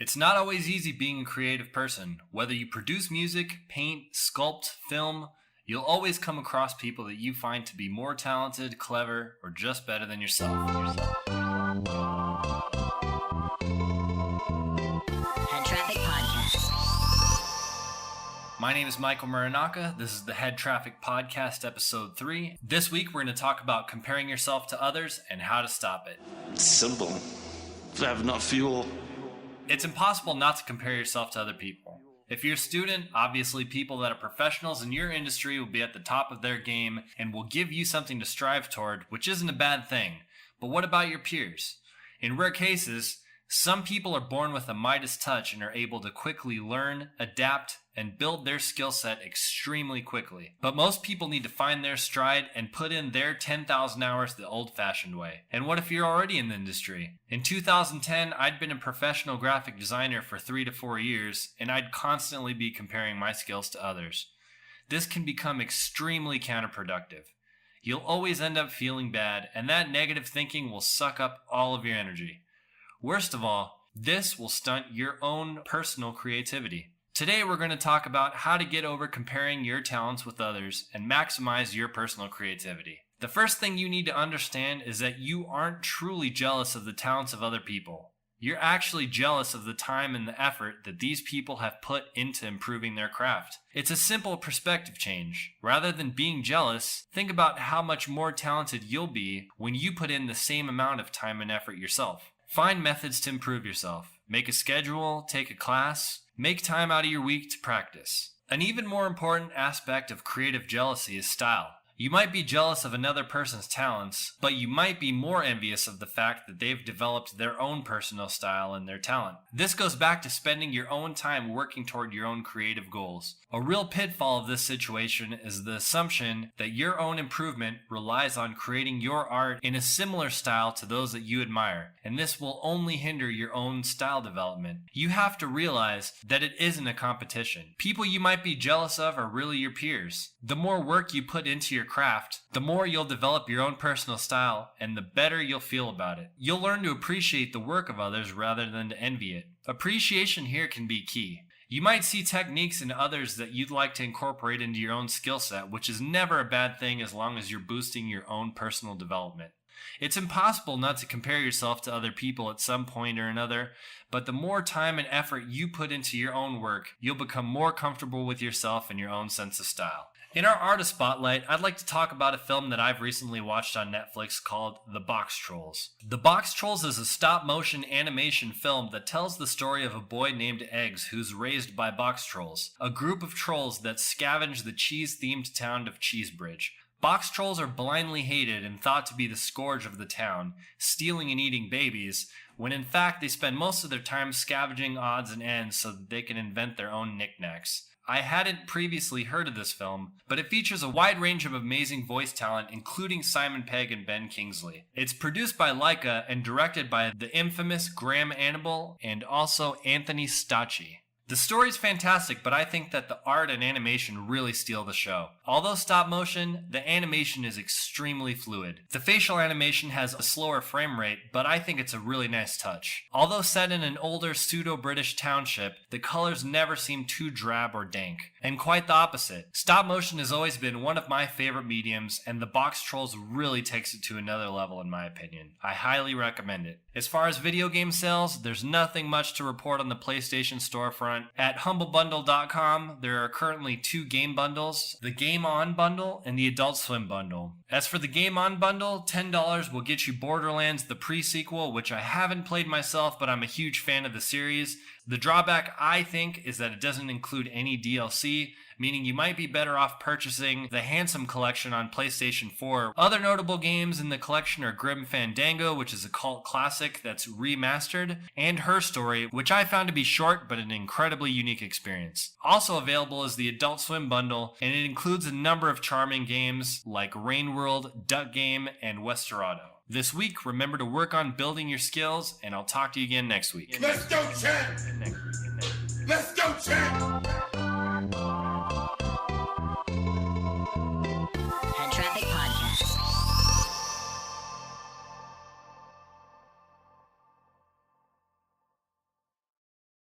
It's not always easy being a creative person. Whether you produce music, paint, sculpt, film, you'll always come across people that you find to be more talented, clever, or just better than yourself. Headtraffic Podcast. My name is Michael Muranaka. This is the Headtraffic Podcast, Episode 3. This week, we're going to talk about comparing yourself to others and how to stop it. It's simple. If I have enough fuel. It's impossible not to compare yourself to other people. If you're a student, obviously people that are professionals in your industry will be at the top of their game and will give you something to strive toward, which isn't a bad thing. But what about your peers? In rare cases, some people are born with a Midas touch and are able to quickly learn, adapt, and build their skill set extremely quickly. But most people need to find their stride and put in their 10,000 hours the old-fashioned way. And what if you're already in the industry? In 2010, I'd been a professional graphic designer for 3 to 4 years, and I'd constantly be comparing my skills to others. This can become extremely counterproductive. You'll always end up feeling bad, and that negative thinking will suck up all of your energy. Worst of all, this will stunt your own personal creativity. Today we're going to talk about how to get over comparing your talents with others and maximize your personal creativity. The first thing you need to understand is that you aren't truly jealous of the talents of other people. You're actually jealous of the time and the effort that these people have put into improving their craft. It's a simple perspective change. Rather than being jealous, think about how much more talented you'll be when you put in the same amount of time and effort yourself. Find methods to improve yourself. Make a schedule, take a class. Make time out of your week to practice. An even more important aspect of creative jealousy is style. You might be jealous of another person's talents, but you might be more envious of the fact that they've developed their own personal style and their talent. This goes back to spending your own time working toward your own creative goals. A real pitfall of this situation is the assumption that your own improvement relies on creating your art in a similar style to those that you admire, and this will only hinder your own style development. You have to realize that it isn't a competition. People you might be jealous of are really your peers. The more work you put into your craft, the more you'll develop your own personal style, and the better you'll feel about it. You'll learn to appreciate the work of others rather than to envy it. Appreciation here can be key. You might see techniques in others that you'd like to incorporate into your own skill set, which is never a bad thing as long as you're boosting your own personal development. It's impossible not to compare yourself to other people at some point or another, but the more time and effort you put into your own work, you'll become more comfortable with yourself and your own sense of style. In our artist spotlight, I'd like to talk about a film that I've recently watched on Netflix called The Boxtrolls. The Boxtrolls is a stop-motion animation film that tells the story of a boy named Eggs who's raised by Boxtrolls, a group of trolls that scavenge the cheese-themed town of Cheesebridge. Boxtrolls are blindly hated and thought to be the scourge of the town, stealing and eating babies, when in fact they spend most of their time scavenging odds and ends so that they can invent their own knickknacks. I hadn't previously heard of this film, but it features a wide range of amazing voice talent, including Simon Pegg and Ben Kingsley. It's produced by Laika and directed by the infamous Graham Annable and also Anthony Stacchi. The story's fantastic, but I think that the art and animation really steal the show. Although stop motion, the animation is extremely fluid. The facial animation has a slower frame rate, but I think it's a really nice touch. Although set in an older pseudo-British township, the colors never seem too drab or dank. And quite the opposite. Stop motion has always been one of my favorite mediums, and the Boxtrolls really takes it to another level in my opinion. I highly recommend it. As far as video game sales, there's nothing much to report on the PlayStation storefront. At humblebundle.com, there are currently 2 game bundles, the Game On bundle and the Adult Swim bundle. As for the Game On bundle, $10 will get you Borderlands the pre-sequel, which I haven't played myself, but I'm a huge fan of the series. The drawback, I think, is that it doesn't include any DLC, meaning you might be better off purchasing the Handsome Collection on PlayStation 4. Other notable games in the collection are Grim Fandango, which is a cult classic that's remastered, and Her Story, which I found to be short but an incredibly unique experience. Also available is the Adult Swim bundle, and it includes a number of charming games like Rain World, Duck Game, and Westerado. This week, remember to work on building your skills, and I'll talk to you again next week. Let's go, champ! Let's go, champ!